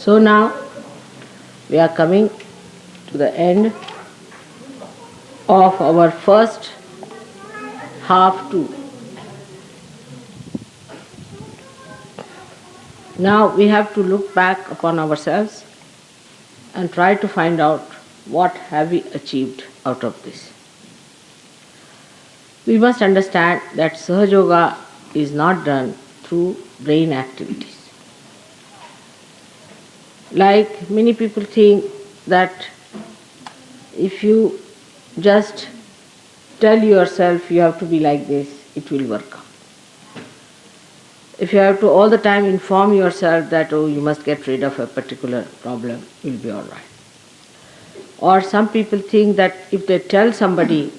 So now we are coming to the end of our first half two. Now we have to look back upon ourselves and try to find out what have we achieved out of this. We must understand that Sahaja Yoga is not done through brain activities. Like many people think that if you just tell yourself you have to be like this, it will work out. If you have to all the time inform yourself that, oh, you must get rid of a particular problem, it will be all right. Or some people think that if they tell somebody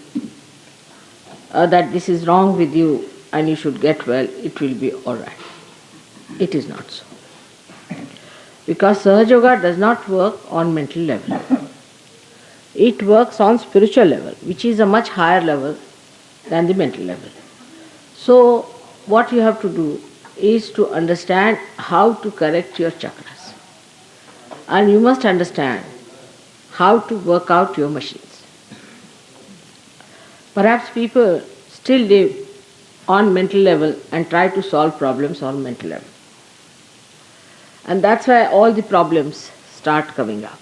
that this is wrong with you and you should get well, it will be all right. It is not so. Because Sahaja Yoga does not work on mental level. It works on spiritual level, which is a much higher level than the mental level. So what you have to do is to understand how to correct your chakras. And you must understand how to work out your machines. Perhaps people still live on mental level and try to solve problems on mental level. And that's why all the problems start coming up.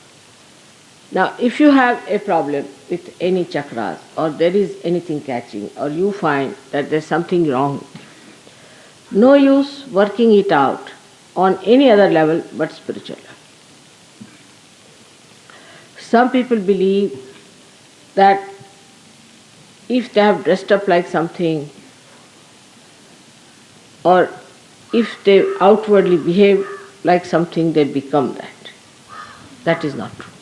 Now, if you have a problem with any chakras, or there is anything catching, or you find that there's something wrong, no use working it out on any other level but spiritual level. Some people believe that if they have dressed up like something, or if they outwardly behave like something, they become that. That is not true.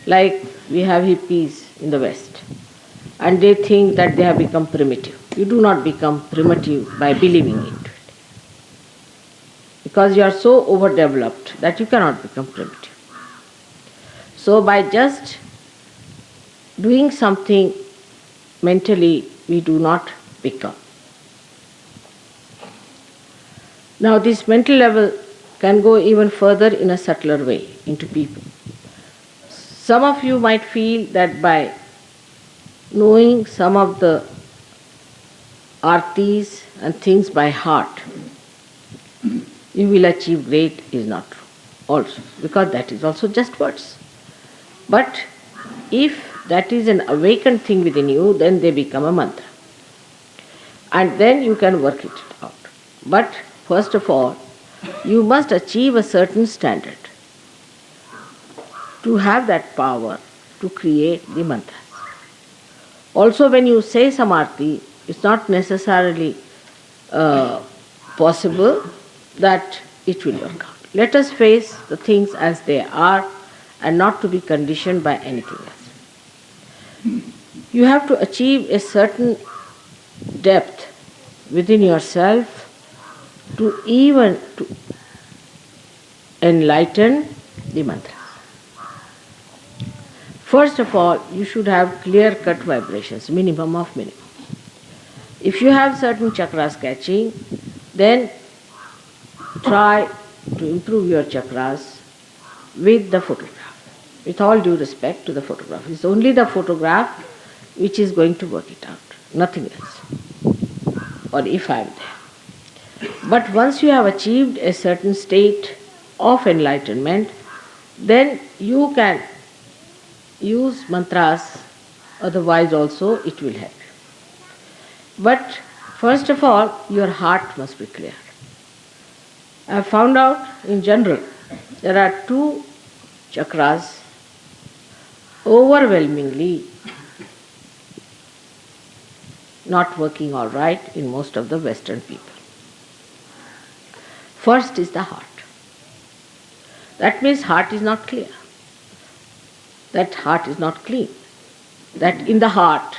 Like we have hippies in the West, and they think that they have become primitive. You do not become primitive by believing into it. Because you are so overdeveloped that you cannot become primitive. So by just doing something mentally, we do not become. Now this mental level can go even further in a subtler way into people. Some of you might feel that by knowing some of the artis and things by heart, you will achieve great, is not true also, because that is also just words. But if that is an awakened thing within you, then they become a mantra. And then you can work it out. But first of all, you must achieve a certain standard to have that power to create the mantras. Also, when you say some arti, it's not necessarily possible that it will work out. Let us face the things as they are and not to be conditioned by anything else. You have to achieve a certain depth within yourself to even to enlighten the mantra. First of all, you should have clear-cut vibrations, minimum of minimum. If you have certain chakras catching, then try to improve your chakras with the photograph. With all due respect to the photograph. It's only the photograph which is going to work it out, nothing else. Or if I am there. But once you have achieved a certain state of enlightenment, then you can use mantras, otherwise also it will help you. But first of all, your heart must be clear. I have found out in general there are two chakras overwhelmingly not working all right in most of the Western people. First is the heart. That means heart is not clear. That heart is not clean. That in the heart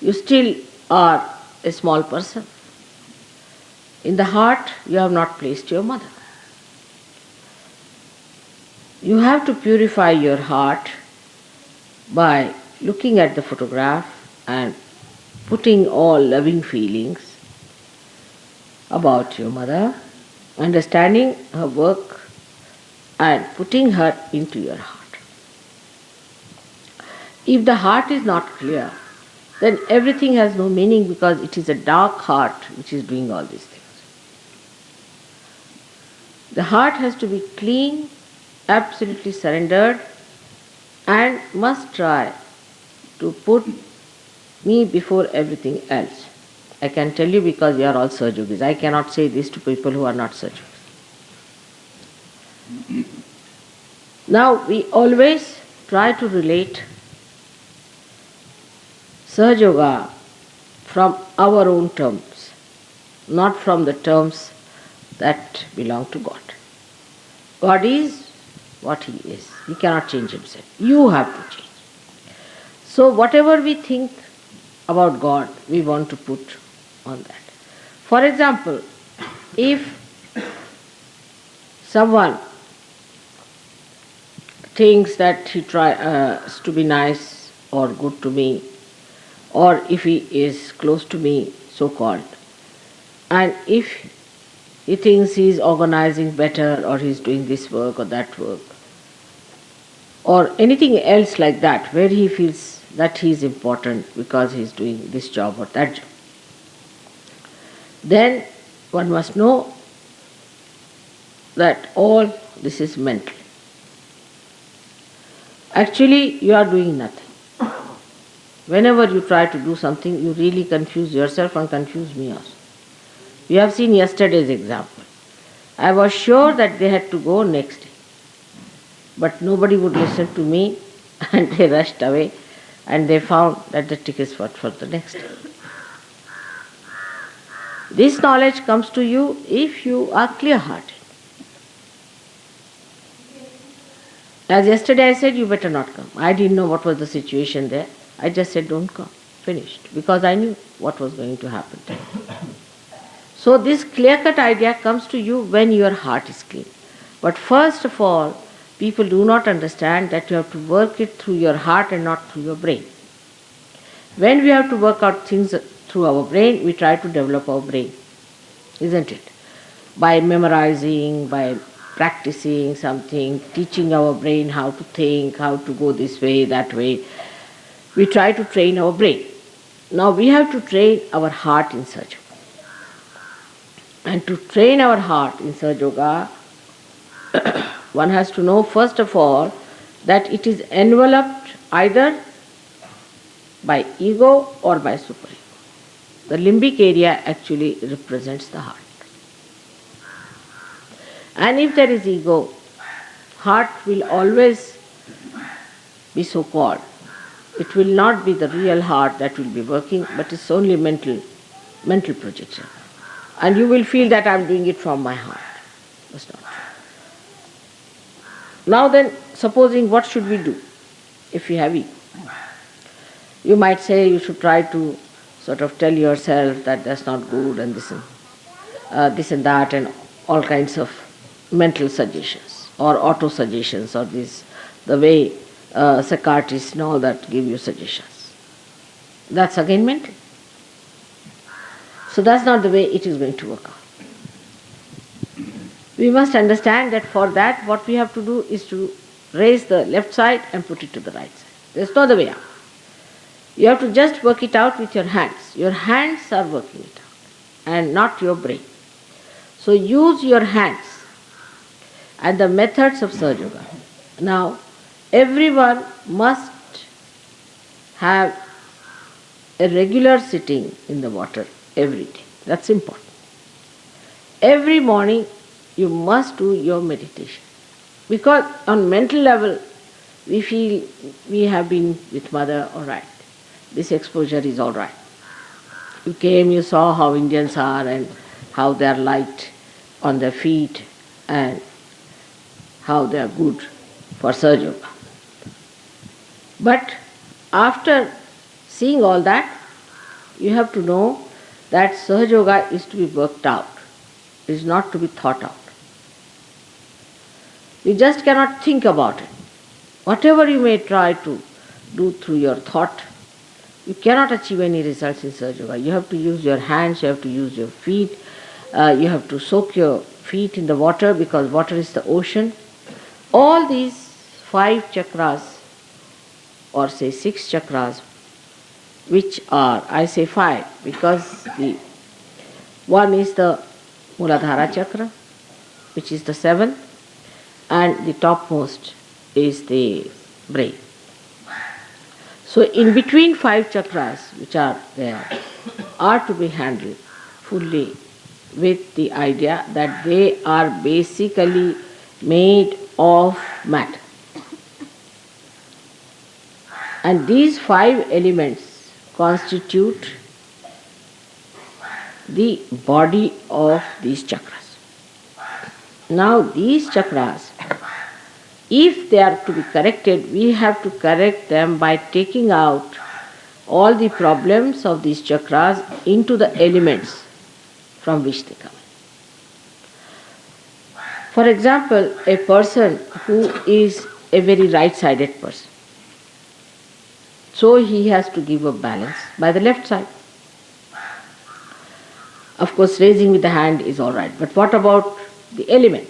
you still are a small person. In the heart you have not placed your mother. You have to purify your heart by looking at the photograph and putting all loving feelings about your mother, understanding her work and putting her into your heart. If the heart is not clear, then everything has no meaning because it is a dark heart which is doing all these things. The heart has to be clean, absolutely surrendered, and must try to put me before everything else. I can tell you because we are all Sahajogis. I cannot say this to people who are not Sahajogis. Now, we always try to relate Sahajoga from our own terms, not from the terms that belong to God. God is what He is. He cannot change Himself. You have to change. So whatever we think about God, we want to put on that. For example, if someone thinks that he tries to be nice or good to me, or if he is close to me, so-called, and if he thinks he is organizing better or he is doing this work or that work, or anything else like that, where he feels that he is important because he is doing this job or that job, then one must know that all this is mental. Actually, you are doing nothing. Whenever you try to do something, you really confuse yourself and confuse me also. We have seen yesterday's example. I was sure that they had to go next day, but nobody would listen to me and they rushed away and they found that the tickets were for the next day. This knowledge comes to you if you are clear-hearted. As yesterday I said, you better not come. I didn't know what was the situation there. I just said, don't come. Finished. Because I knew what was going to happen. So this clear-cut idea comes to you when your heart is clean. But first of all, people do not understand that you have to work it through your heart and not through your brain. When we have to work out things through our brain, we try to develop our brain, isn't it? By memorizing, by practicing something, teaching our brain how to think, how to go this way, that way. We try to train our brain. Now we have to train our heart in Sahaja. And to train our heart in Sahaja, one has to know first of all that it is enveloped either by ego or by superego. The limbic area actually represents the heart. And if there is ego, heart will always be so-called. It will not be the real heart that will be working, but it's only mental projection. And you will feel that I'm doing it from my heart. That's not true. Now then, supposing what should we do if we have ego? You might say you should try to sort of tell yourself that that's not good and this and that and all kinds of mental suggestions or auto-suggestions or the way psychiatrists and all that give you suggestions. That's again mental. So that's not the way it is going to work out. We must understand that for that what we have to do is to raise the left side and put it to the right side. There's no other way out. You have to just work it out with your hands. Your hands are working it out and not your brain. So use your hands and the methods of Sahaja Yoga. Now, everyone must have a regular sitting in the water every day. That's important. Every morning you must do your meditation. Because on mental level, we feel we have been with Mother, all right. This exposure is all right. You came, you saw how Indians are and how they are light on their feet and how they are good for Sahaja Yoga. But after seeing all that, you have to know that Sahaja Yoga is to be worked out. It is not to be thought out. You just cannot think about it. Whatever you may try to do through your thought, you cannot achieve any results in Sahaja Yoga. You have to use your hands, you have to use your feet, you have to soak your feet in the water because water is the ocean. All these 5 chakras, or say 6 chakras, which are, I say 5 because the one is the Muladhara chakra, which is the 7th, and the topmost is the brain. So in between 5 chakras which are there are to be handled fully with the idea that they are basically made of matter. And these 5 elements constitute the body of these chakras. Now these chakras, if they are to be corrected, we have to correct them by taking out all the problems of these chakras into the elements from which they come. For example, a person who is a very right-sided person, so he has to give a balance by the left side. Of course, raising with the hand is all right, but what about the element?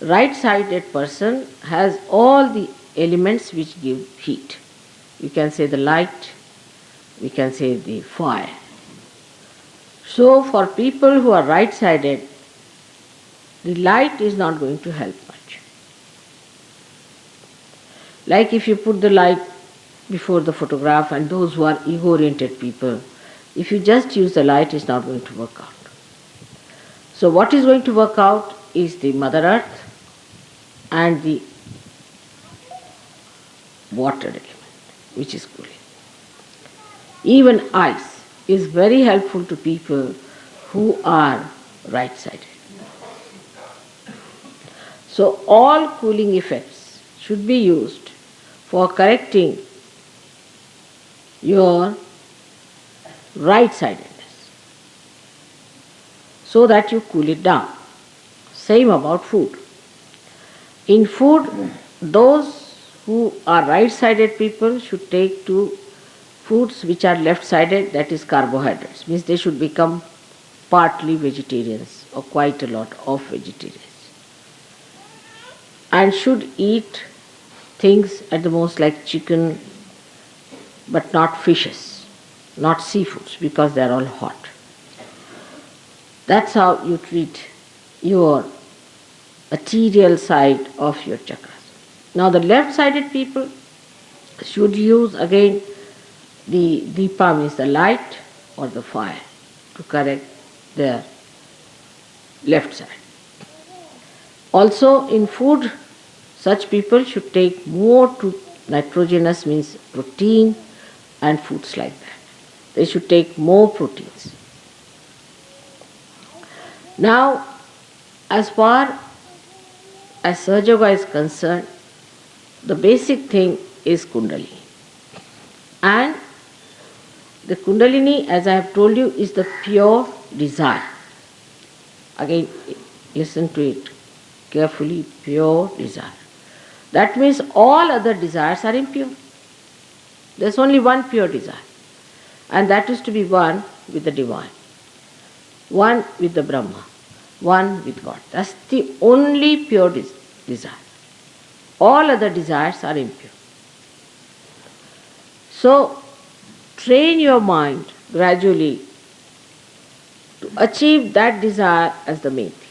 Right-sided person has all the elements which give heat. You can say the light, we can say the fire. So for people who are right-sided, the light is not going to help much. Like if you put the light before the photograph, and those who are ego-oriented people, if you just use the light, it's not going to work out. So what is going to work out is the Mother Earth and the water element, which is cooling. Even ice is very helpful to people who are right-sided. So all cooling effects should be used for correcting your right-sidedness so that you cool it down. Same about food. In food, those who are right-sided people should take to foods which are left-sided, that is carbohydrates. Means they should become partly vegetarians or quite a lot of vegetarians. And should eat things at the most like chicken, but not fishes, not seafoods, because they are all hot. That's how you treat your material side of your chakras. Now the left-sided people should use again the deepa, means the light or the fire, to correct their left side. Also in food, such people should take more nitrogenous, means protein, and foods like that. They should take more proteins. Now, as far as Sahaja Yoga is concerned, the basic thing is Kundalini. And the Kundalini, as I have told you, is the pure desire. Again, listen to it carefully, pure desire. That means all other desires are impure. There's only one pure desire, and that is to be one with the divine, one with the Brahma, one with God. That's the only pure desire. All other desires are impure. So, train your mind gradually to achieve that desire as the main thing.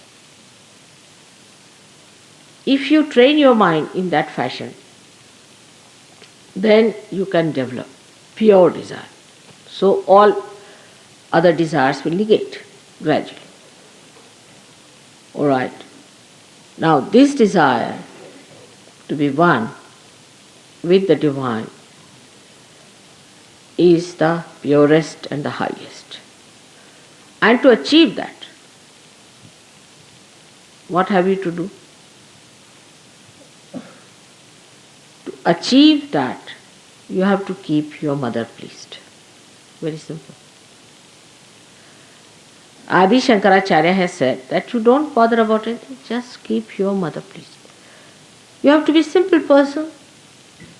If you train your mind in that fashion, then you can develop pure desire. So all other desires will negate gradually. Alright. Now this desire to be one with the divine is the purest and the highest. And to achieve that, what have you to do? To achieve that, you have to keep your mother pleased. Very simple. Adi Shankaracharya has said that you don't bother about anything, just keep your mother pleased. You have to be a simple person,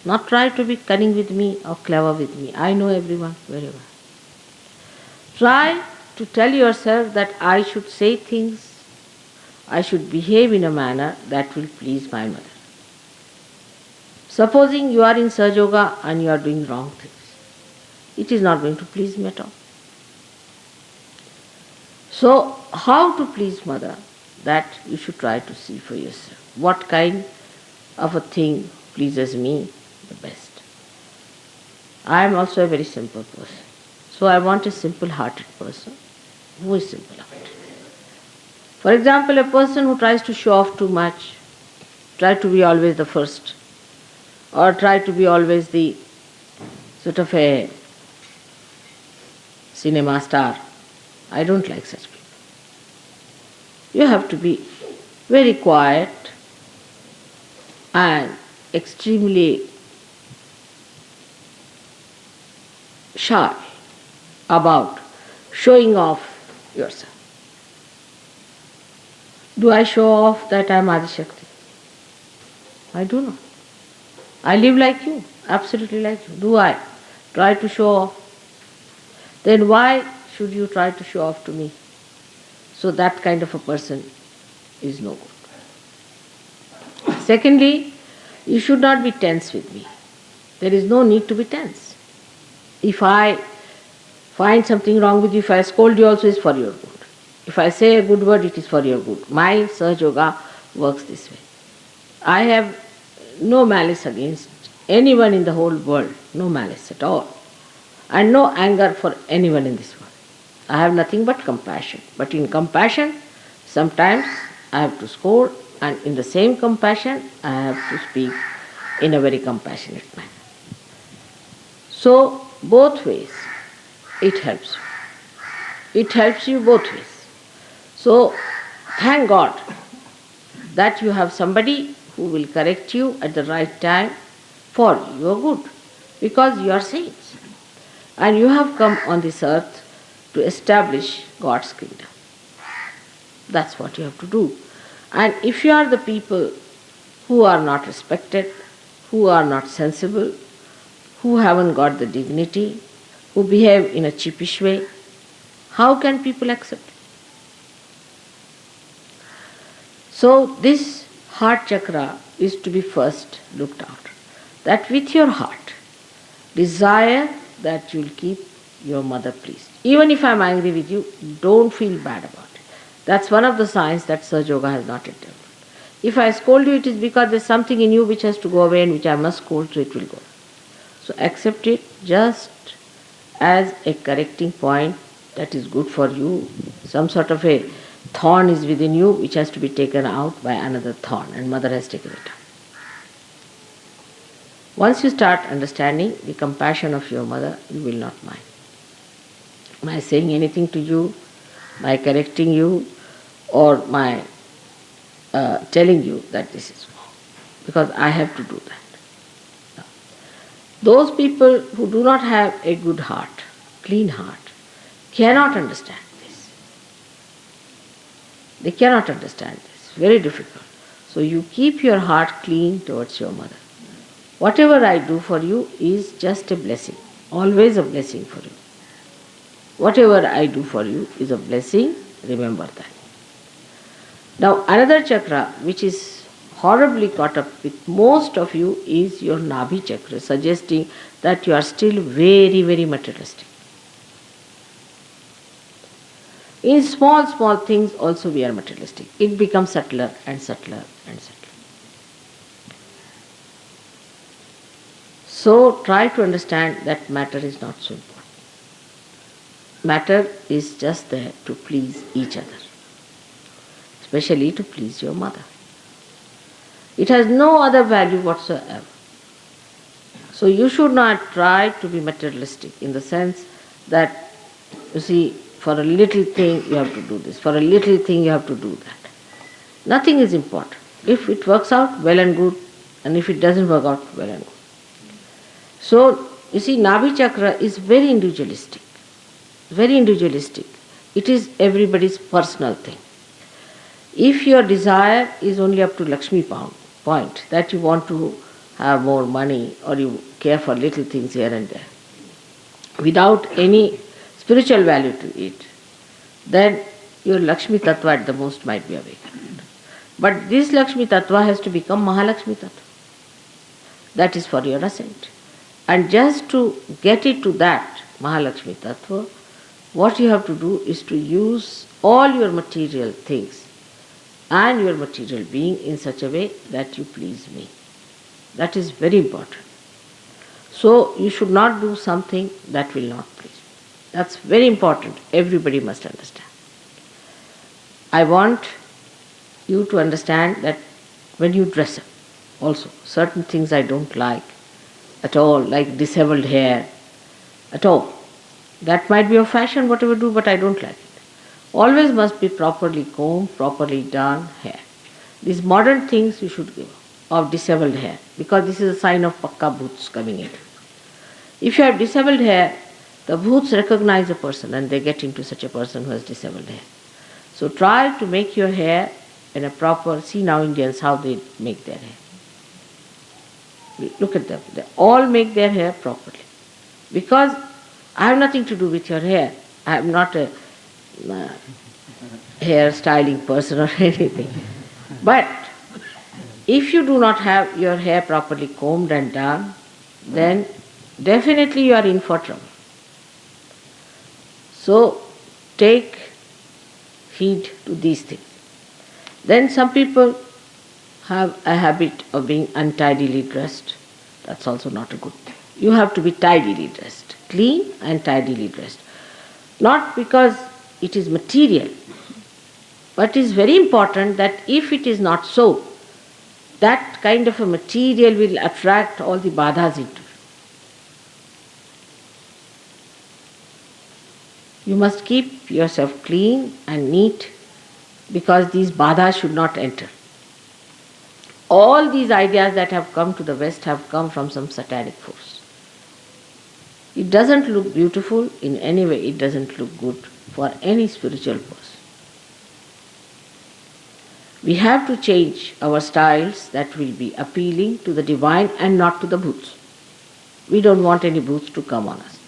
not try to be cunning with me or clever with me. I know everyone very well. Try to tell yourself that I should say things, I should behave in a manner that will please my mother. Supposing you are in Sahaja and you are doing wrong things, it is not going to please me at all. So, how to please mother? That you should try to see for yourself. What kind of a thing pleases me the best? I am also a very simple person. So I want a simple-hearted person. Who is simple-hearted? For example, a person who tries to show off too much, try to be always the first, or try to be always the sort of a cinema star. I don't like such people. You have to be very quiet and extremely shy about showing off yourself. Do I show off that I am Adishakti? I do not. I live like you, absolutely like you. Do I try to show off? Then why should you try to show off to me? So that kind of a person is no good. Secondly, you should not be tense with me. There is no need to be tense. If I find something wrong with you, if I scold you also, it's for your good. If I say a good word, it is for your good. My Sahaja Yoga works this way. I have no malice against anyone in the whole world, no malice at all, and no anger for anyone in this world. I have nothing but compassion. But in compassion, sometimes I have to scold, and in the same compassion, I have to speak in a very compassionate manner. So, both ways, it helps you. It helps you both ways. So, thank God that you have somebody who will correct you at the right time for your good, because you are saints. And you have come on this earth to establish God's kingdom. That's what you have to do. And if you are the people who are not respected, who are not sensible, who haven't got the dignity, who behave in a cheapish way, how can people accept it? So this heart chakra is to be first looked after. That with your heart, desire that you will keep your mother pleased. Even if I am angry with you, don't feel bad about it. That's one of the signs that Sahaja Yoga has not yet developed. If I scold you, it is because there is something in you which has to go away and which I must scold, so it will go. So accept it just as a correcting point that is good for you. Some sort of a thorn is within you which has to be taken out by another thorn, and mother has taken it out. Once you start understanding the compassion of your mother, you will not mind. My saying anything to you, my correcting you, or my telling you that this is wrong, because I have to do that. Those people who do not have a good heart, clean heart, cannot understand this. They cannot understand this. Very difficult. So you keep your heart clean towards your mother. Whatever I do for you is just a blessing, always a blessing for you. Whatever I do for you is a blessing, remember that. Now another chakra which is horribly caught up with most of you is your Nabhi chakra, suggesting that you are still very, very materialistic. In small, small things also we are materialistic. It becomes subtler and subtler and subtler. So try to understand that matter is not so important. Matter is just there to please each other, especially to please your mother. It has no other value whatsoever. So you should not try to be materialistic in the sense that, you see, for a little thing you have to do this, for a little thing you have to do that. Nothing is important. If it works out, well and good, and if it doesn't work out, well and good. So, you see, Nabhi chakra is very individualistic. Very individualistic. It is everybody's personal thing. If your desire is only up to Lakshmi point, that you want to have more money or you care for little things here and there, without any spiritual value to it, then your Lakshmi Tattva at the most might be awakened. But this Lakshmi Tattva has to become Mahalakshmi Tattva. That is for your ascent. And just to get it to that Mahalakshmi Tattva, what you have to do is to use all your material things and your material being in such a way that you please me. That is very important. So you should not do something that will not please me. That's very important. Everybody must understand. I want you to understand that when you dress up, also certain things I don't like at all, like disheveled hair, at all. That might be a fashion, whatever do, but I don't like it. Always must be properly combed, properly done hair. These modern things you should give of disheveled hair, because this is a sign of pakka bhoots coming in. If you have disheveled hair, the bhoots recognize a person and they get into such a person who has disheveled hair. So try to make your hair in a proper, see now Indians how they make their hair. Look at them, they all make their hair properly. Because I have nothing to do with your hair. I am not a hair styling person or anything. But if you do not have your hair properly combed and done, then definitely you are in for trouble. So take heed to these things. Then some people have a habit of being untidily dressed. That's also not a good thing. You have to be tidily dressed, clean and tidily dressed. Not because it is material, but it is very important that if it is not so, that kind of a material will attract all the badhas into you. You must keep yourself clean and neat because these badhas should not enter. All these ideas that have come to the West have come from some satanic force. It doesn't look beautiful in any way, it doesn't look good for any spiritual person. We have to change our styles that will be appealing to the divine and not to the bhoots. We don't want any bhoots to come on us.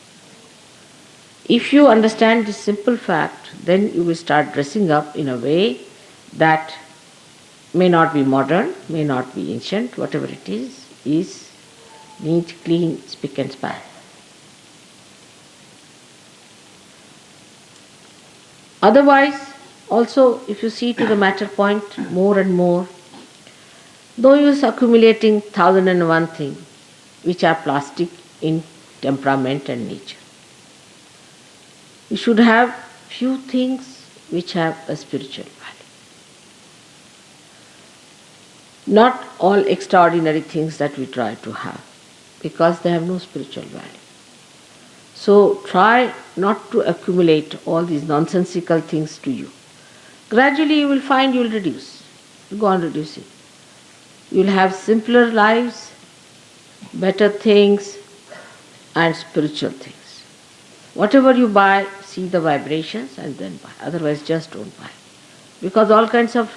If you understand this simple fact, then you will start dressing up in a way that may not be modern, may not be ancient, whatever it is neat, clean, spick and span. Otherwise, also, if you see to the matter point more and more, though you are accumulating 1001 things which are plastic in temperament and nature, you should have few things which have a spiritual value. Not all extraordinary things that we try to have, because they have no spiritual value. So try not to accumulate all these nonsensical things to you. Gradually you will find you will reduce. You go on reducing. You will have simpler lives, better things and spiritual things. Whatever you buy, see the vibrations and then buy. Otherwise just don't buy. Because all kinds of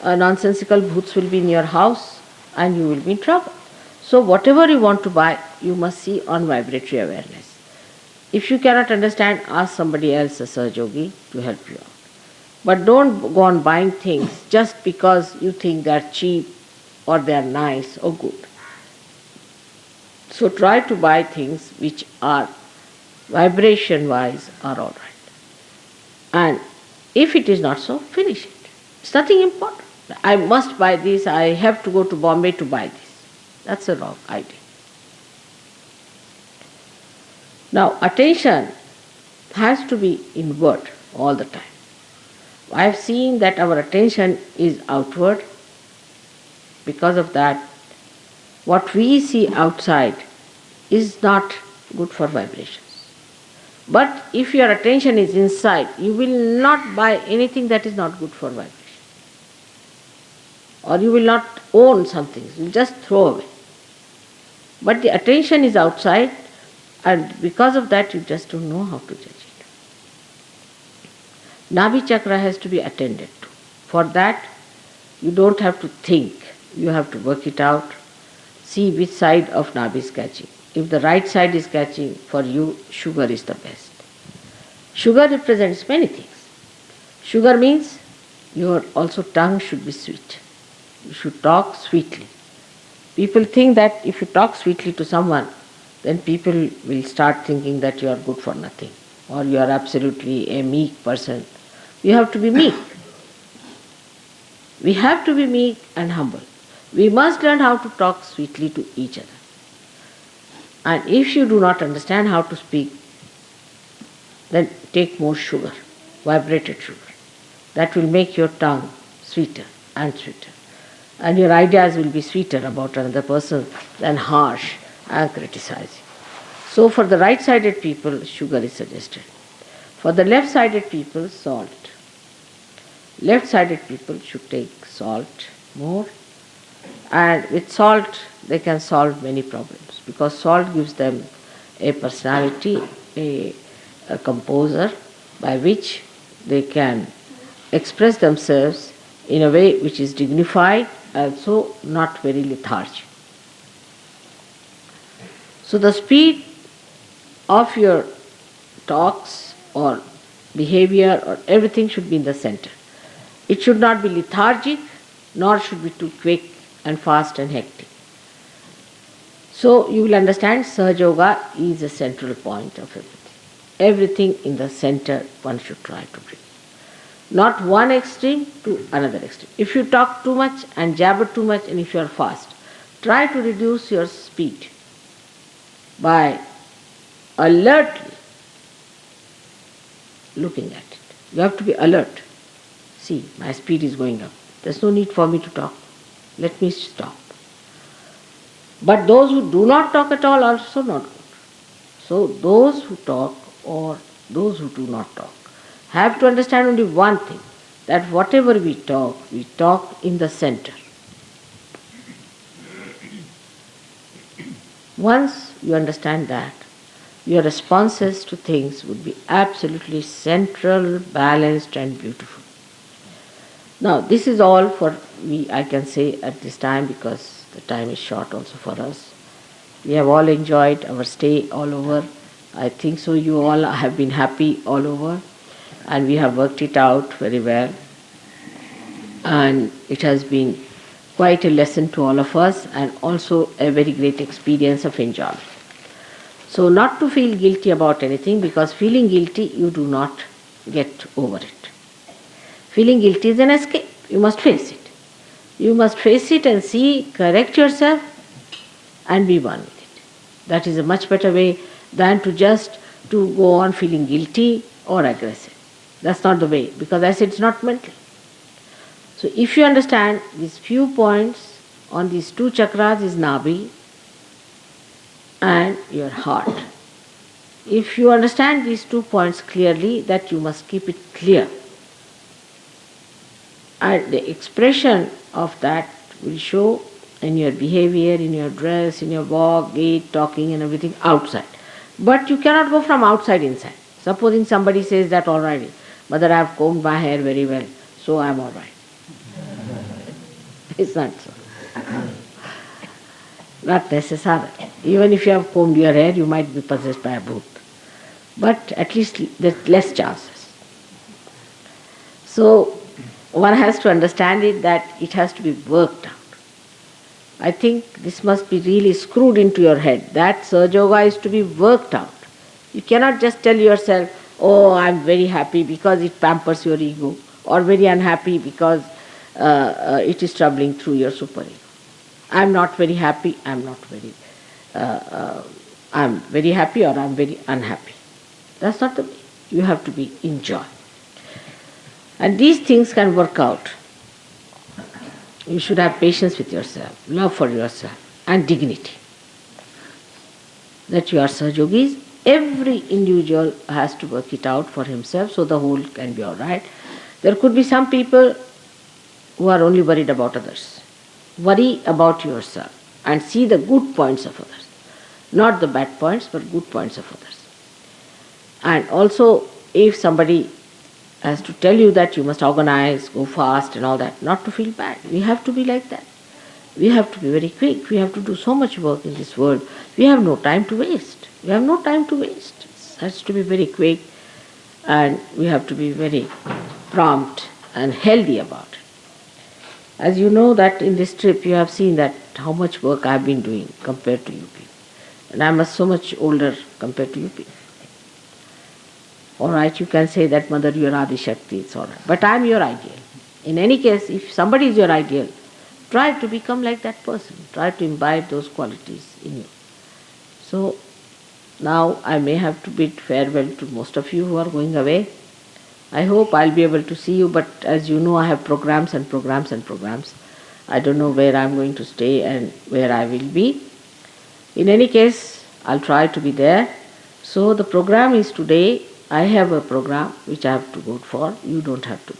nonsensical bhoots will be in your house and you will be in trouble. So whatever you want to buy, you must see on vibratory awareness. If you cannot understand, ask somebody else, a Sahaj Yogi, to help you out. But don't go on buying things just because you think they are cheap or they are nice or good. So try to buy things which are vibration-wise are all right. And if it is not so, finish it. It's nothing important. I must buy this, I have to go to Bombay to buy this. That's a wrong idea. Now, attention has to be inward all the time. I have seen that our attention is outward. Because of that, what we see outside is not good for vibrations. But if your attention is inside, you will not buy anything that is not good for vibration. Or you will not own something, you will just throw away. But the attention is outside, and because of that you just don't know how to judge it. Nabhi chakra has to be attended to. For that, you don't have to think, you have to work it out, see which side of Nabhi is catching. If the right side is catching, for you, sugar is the best. Sugar represents many things. Sugar means your also tongue should be sweet. You should talk sweetly. People think that if you talk sweetly to someone, then people will start thinking that you are good for nothing or you are absolutely a meek person. You have to be meek. We have to be meek and humble. We must learn how to talk sweetly to each other. And if you do not understand how to speak, then take more sugar, vibrated sugar. That will make your tongue sweeter and sweeter. And your ideas will be sweeter about another person than harsh and criticizing. So for the right-sided people, sugar is suggested. For the left-sided people, salt. Left-sided people should take salt more, and with salt they can solve many problems because salt gives them a personality, a composer by which they can express themselves in a way which is dignified and so not very lethargic. So the speed of your talks or behavior or everything should be in the center. It should not be lethargic, nor should be too quick and fast and hectic. So you will understand Sahaja Yoga is a central point of everything. Everything in the center one should try to bring. Not one extreme to another extreme. If you talk too much and jabber too much and if you are fast, try to reduce your speed by alertly looking at it. You have to be alert. See, my speed is going up. There's no need for me to talk. Let me stop. But those who do not talk at all are also not good. So those who talk or those who do not talk have to understand only one thing, that whatever we talk in the center. Once you understand that, your responses to things would be absolutely central, balanced and beautiful. Now this is all for me I can say at this time because the time is short also for us. We have all enjoyed our stay all over. I think so you all have been happy all over and we have worked it out very well. And it has been quite a lesson to all of us and also a very great experience of enjoyment. So not to feel guilty about anything because feeling guilty you do not get over it. Feeling guilty is an escape. You must face it. You must face it and see, correct yourself and be one with it. That is a much better way than to just to go on feeling guilty or aggressive. That's not the way because I said it's not mental. So if you understand these few points on these two chakras is Nabhi and your heart. If you understand these 2 points clearly, that you must keep it clear. And the expression of that will show in your behavior, in your dress, in your walk, gait, talking and everything outside. But you cannot go from outside inside. Supposing somebody says that already, Mother, I have combed my hair very well, so I am all right. It's not so. Not necessary. Even if you have combed your hair, you might be possessed by a bhoot. But at least there's less chances. So one has to understand it that it has to be worked out. I think this must be really screwed into your head. That Sahaja Yoga is to be worked out. You cannot just tell yourself, oh, I'm very happy because it pampers your ego, or very unhappy because it is troubling through your superego. I'm not very happy, I'm very happy or I'm very unhappy. That's not the way. You have to be in joy. And these things can work out. You should have patience with yourself, love for yourself, and dignity. That you are Sahajogis, every individual has to work it out for himself so the whole can be all right. There could be some people who are only worried about others. Worry about yourself and see the good points of others. Not the bad points, but good points of others. And also, if somebody has to tell you that you must organize, go fast and all that, not to feel bad. We have to be like that. We have to be very quick. We have to do so much work in this world. We have no time to waste. We have no time to waste. It has to be very quick and we have to be very prompt and healthy about it. As you know that in this trip you have seen that how much work I have been doing compared to you people. And I am so much older compared to you people. Alright, you can say that Mother, you are Adi Shakti, it's alright. But I am your ideal. In any case, if somebody is your ideal, try to become like that person. Try to imbibe those qualities in you. So, now I may have to bid farewell to most of you who are going away. I hope I'll be able to see you, but as you know, I have programs and programs and programs. I don't know where I'm going to stay and where I will be. In any case, I'll try to be there. So the program is today. I have a program which I have to go for. You don't have to.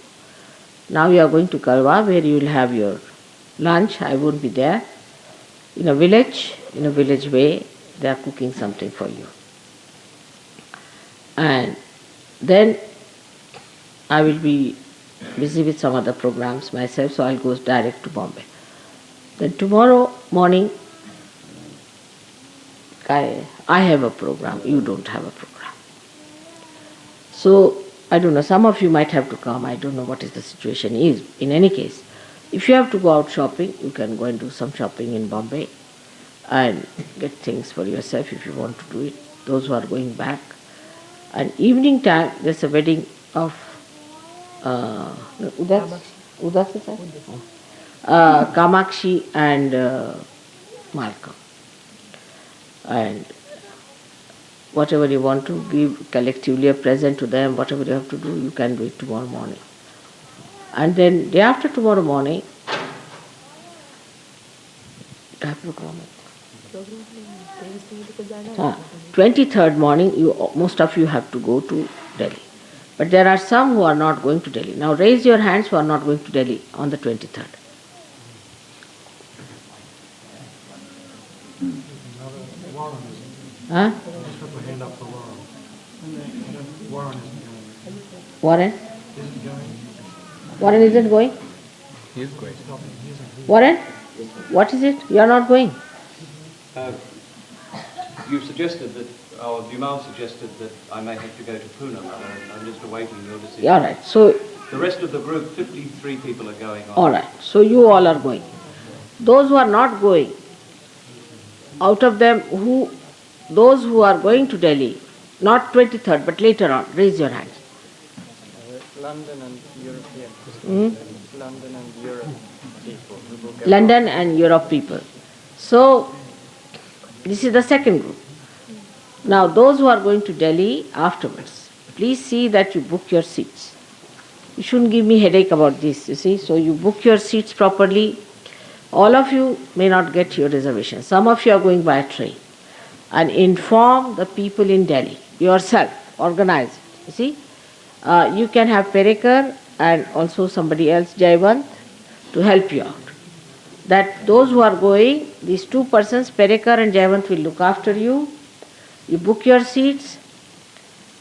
Now you are going to Kalwa where you will have your lunch. I won't be there. In a village way, they are cooking something for you. And then I will be busy with some other programs myself, so I'll go direct to Bombay. Then tomorrow morning, I have a program. You don't have a program. So, I don't know, some of you might have to come. I don't know what is the situation is. In any case, if you have to go out shopping, you can go and do some shopping in Bombay and get things for yourself if you want to do it. Those who are going back. And evening time, there's a wedding of Kamakshi and Malcolm. And whatever you want to give collectively a present to them, whatever you have to do, you can do it tomorrow morning. And then day after tomorrow morning, 23rd morning, most of you have to go to Delhi. But there are some who are not going to Delhi. Now raise your hands who are not going to Delhi on the 23rd. Huh? Warren? Warren isn't going? He is going. Warren? What is it? You are not going? You suggested that, or Vimal suggested that I may have to go to Pune. I'm just awaiting your decision. All right. So the rest of the group, 53 people are going on. All right. So you all are going. Those who are not going, out of them, those who are going to Delhi, not 23rd, but later on, raise your hands. London and European. London and Europe people. London and Europe people. So, this is the second group. Now, those who are going to Delhi afterwards, please see that you book your seats. You shouldn't give me headache about this, you see. So, you book your seats properly. All of you may not get your reservation. Some of you are going by train. And inform the people in Delhi, yourself, organize it, you see. You can have Perekar and also somebody else, Jayavant, to help you out. That those who are going, these two persons, Perekar and Jayavant, will look after you. You book your seats.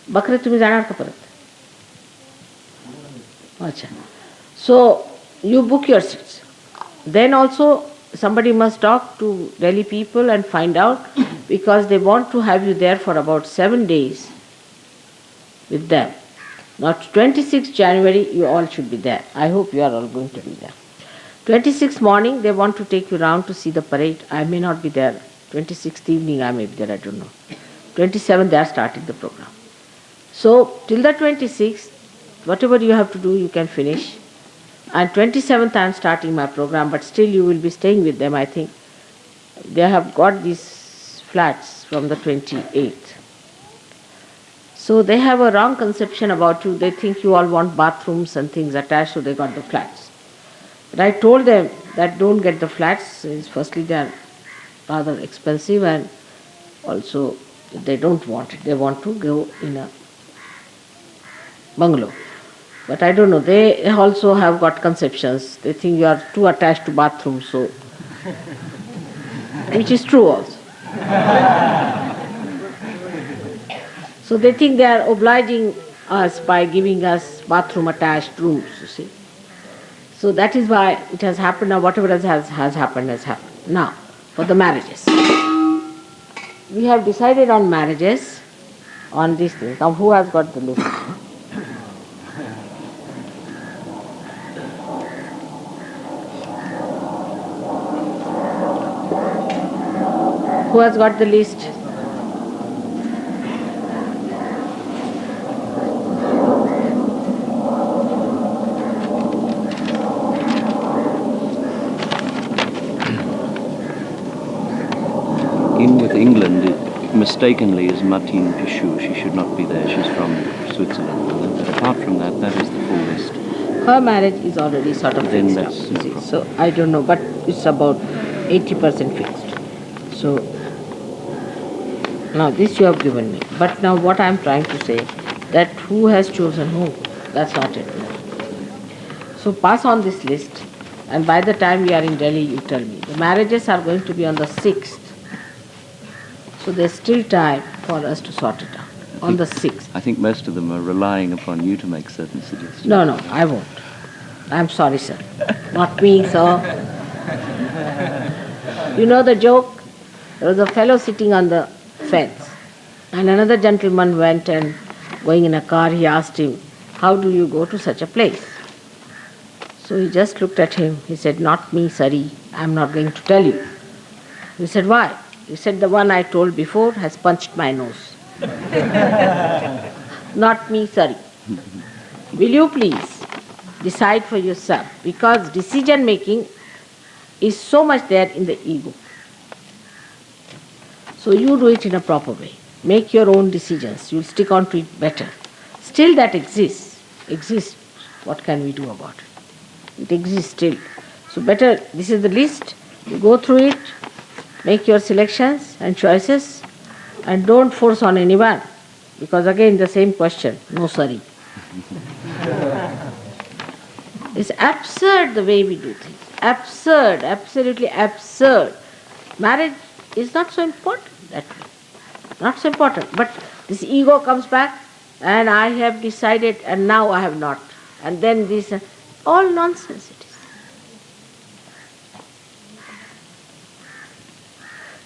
Bakre tumi janar ka parat. Acha. So, you book your seats. Then also, somebody must talk to Delhi people and find out, because they want to have you there for about 7 days with them. Now, 26th January, you all should be there. I hope you are all going to be there. 26th morning, they want to take you round to see the parade. I may not be there. 26th evening, I may be there, I don't know. 27th, they are starting the program. So, till the 26th, whatever you have to do, you can finish. And 27th, I am starting my program, but still you will be staying with them, I think. They have got these flats from the 28th. So they have a wrong conception about you. They think you all want bathrooms and things attached, so they got the flats. But I told them that don't get the flats. Firstly, they are rather expensive, and also they don't want it. They want to go in a bungalow. But I don't know, they also have got conceptions. They think you are too attached to bathrooms, so which is true also. So they think they are obliging us by giving us bathroom attached rooms, you see. So that is why it has happened now. Whatever has happened has happened. Now, for the marriages. We have decided on marriages on these things. Now, who has got the list? Who has got the list? In with England, it mistakenly is Martine Pichou. She should not be there. She's from Switzerland. But apart from that, that is the full list. Her marriage is already sort of Then fixed up, that's you no see. problem. So I don't know, but it's about 80% fixed. So now this you have given me. But now what I am trying to say, that who has chosen who, that's not it. So pass on this list, and by the time we are in Delhi, you tell me. The marriages are going to be on the 6th. So there's still time for us to sort it out. On the 6th. I think most of them are relying upon you to make certain suggestions. No, I won't. I'm sorry, sir. Not me, sir. You know the joke? There was a fellow sitting on the fence, and another gentleman went and going in a car, he asked him, how do you go to such a place? So he just looked at him. He said, not me, sorry. I'm not going to tell you. He said, why? He said, the one I told before has punched my nose. Not me, sorry. Will you please decide for yourself? Because decision making is so much there in the ego. So you do it in a proper way. Make your own decisions. You'll stick on to it better. Still that exists. What can we do about it? It exists still. So better, this is the list. You go through it, make your selections and choices, and don't force on anyone. Because again the same question, no sorry. It's absurd the way we do things. Absurd, absolutely absurd. Marriage is not so important that way. Not so important. But this ego comes back, and I have decided and now I have not. And then this, all nonsense it is.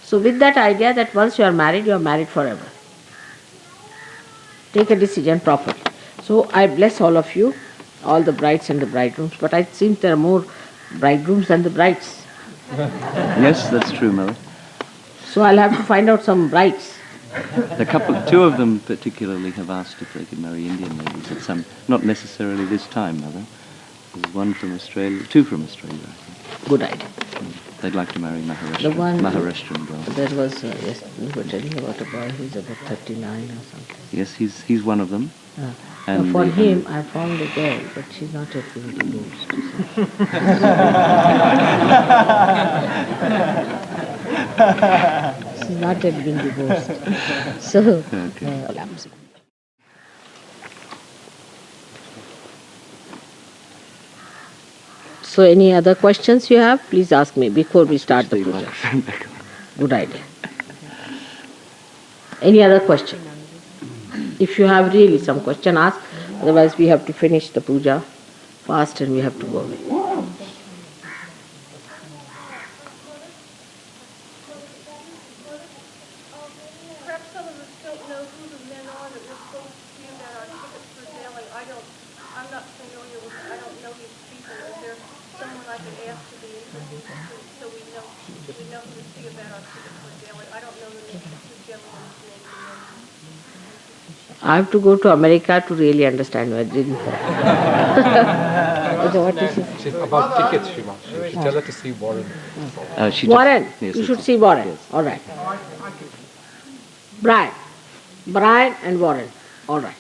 So with that idea that once you are married forever. Take a decision properly. So I bless all of you, all the brides and the bridegrooms, but I think there are more bridegrooms than the brides. Yes, that's true, Mother. So I'll have to find out some brides. Two of them particularly have asked if they could marry Indian ladies at some, not necessarily this time, Mother. There's one from Australia, two from Australia, I think. Good idea. They'd like to marry The Maharashtrian, one Maharashtrian girls. there was, yes, we were telling about a boy who's about 39 or something. Yes, he's one of them. And For the- him, I found a girl, but she's not yet been divorced. She's not yet been divorced. So, collapsing. So any other questions you have, please ask me before we start the puja. Good idea. Any other question? If you have really some question, ask. Otherwise we have to finish the puja fast and we have to go away. Perhaps some of us don't know who the men are that we're supposed to see that are tickets for Delhi. I'm not familiar with, I don't know these people. Is there someone I could ask to be introduced so we know who to see about our tickets for Delhi? I don't know the name of the two gentlemen's names. I have to go to America to really understand what I didn't. So what is it? She's about tickets, she wants. You should tell her to see Warren. Warren. Yes, You should it's- see Warren. yes. All right. Brian and Warren. All right.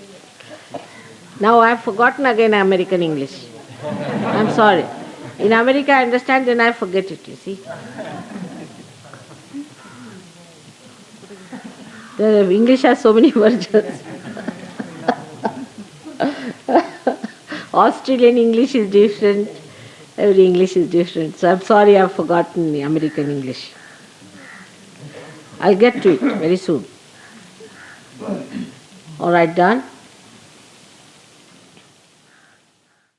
Now I have forgotten again American English. I'm sorry. In America I understand, then I forget it, you see. The English has so many versions. Australian English is different. Every English is different. So I'm sorry I've forgotten the American English. I'll get to it very soon. All right, done?